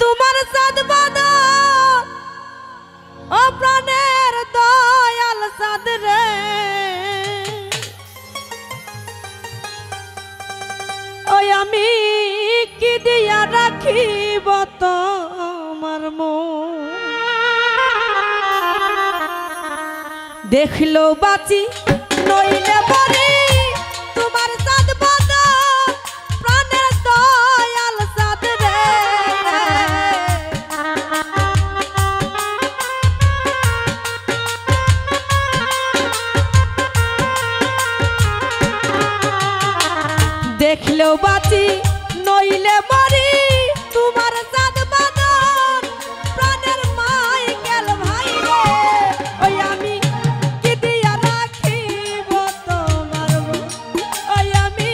তোমার সাদ বাদা ও প্রাণের দয়াল সাদ রে ওই আমি কি দিয়া রাখিব তোমার মন দেখলো বাঁচি নইলে মরি তোমার সাদ বাদা প্রাণের দয়াল সাদ রে দেখলেও বাঁচি নইলে মরি তোমার সাদ বাদা প্রাণের মাইকেল ভাই রে ওই আমি কি দিয়া রাখিব তোমার মন ওই আমি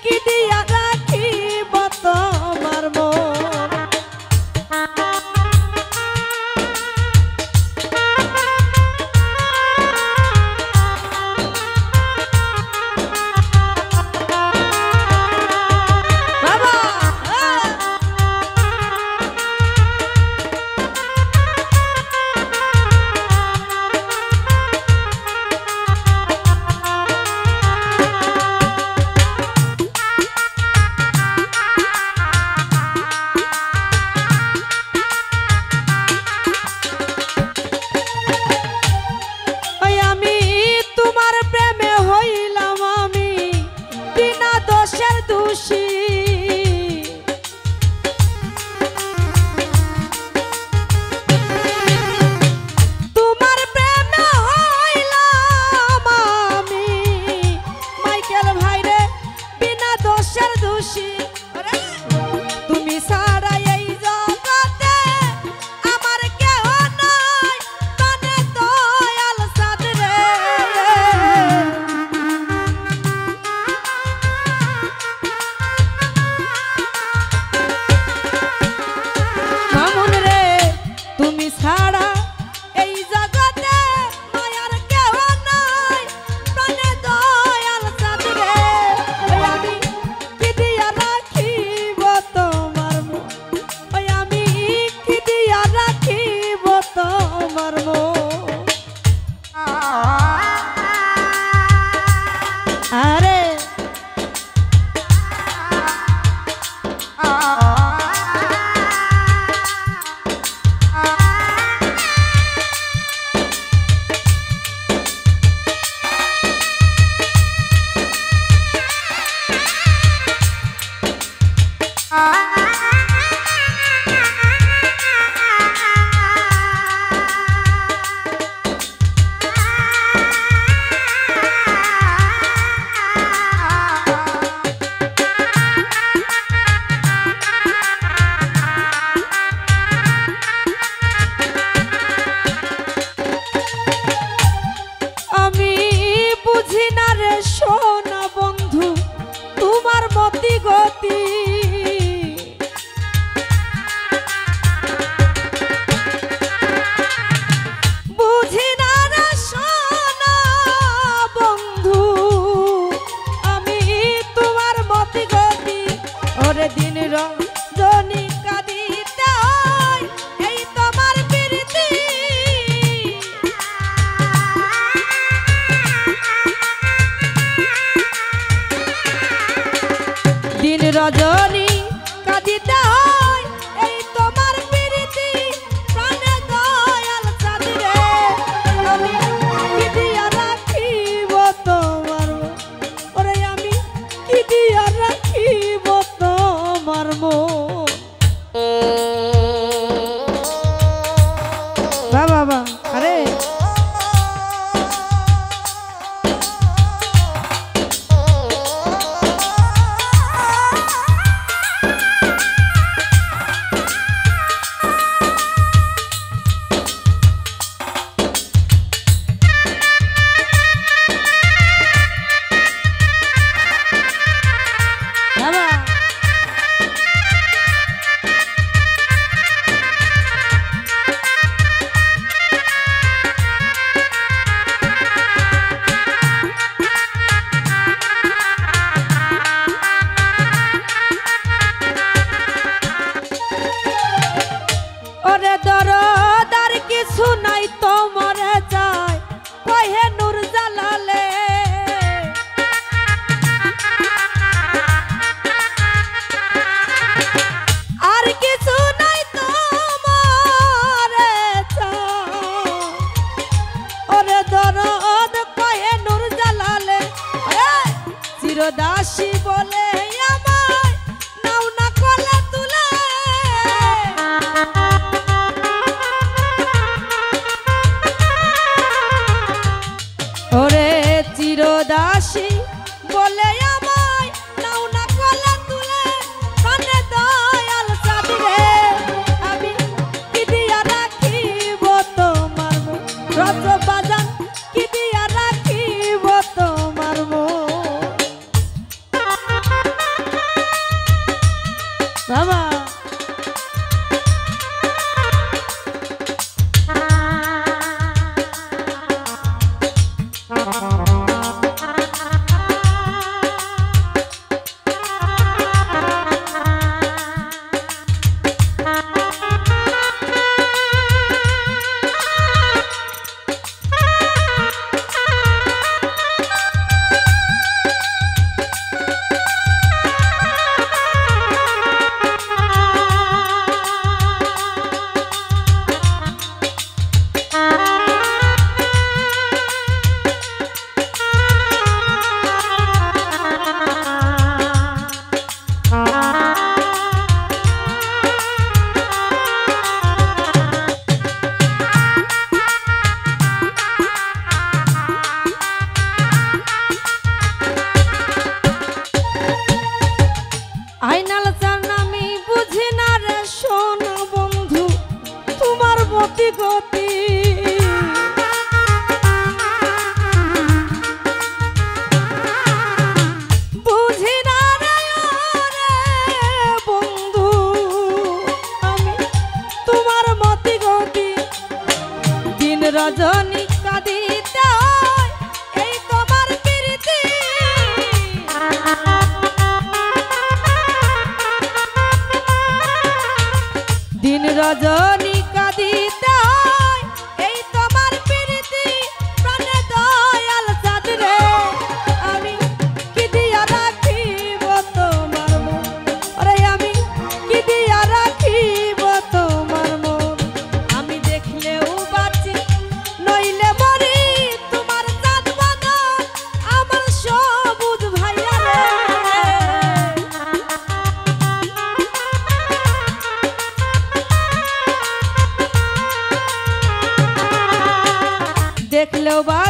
কি দিয়া রাখিব তোমার মন ওরে দরদার কিছু নাই তোমার যায় কহে নূর জালালে আর কিছু নাই তোমার যায় ওরে দরদ কহে নূর জালালে চিরদাসী বলে আমায় নাও না কলে তুলে ওরে চিরদাসী বলে আমায় নাও না কলে তুলে কানে দয়াল চাঁদ রে আমি কি দিয়া রাখিব তোমার মুখ রজ বাজান কি দিয়া রাখিব তোমার মুখ বাবা আইনাল চান আমি বুঝি না রে শোন বন্ধু তোমার মতি গতি বুঝি না রে বন্ধু আমি তোমার মতি গতি দিন রজনী কাঁদিতে এই তোমার প্রীতি দিন রজনী কাঁদিতে এই তোমার প্রীতি প্রাণে দয়াল চাঁদ রে আমি কি দিয়া রাখিব তোমার মন আরে আমি কি দিয়া রাখিব তোমার মন আমি দেখলেও বাঁচি নইলে মরি তোমার চাঁদ বাঁধন আমার সবুজ ভাইয়া রে দেখলেও বা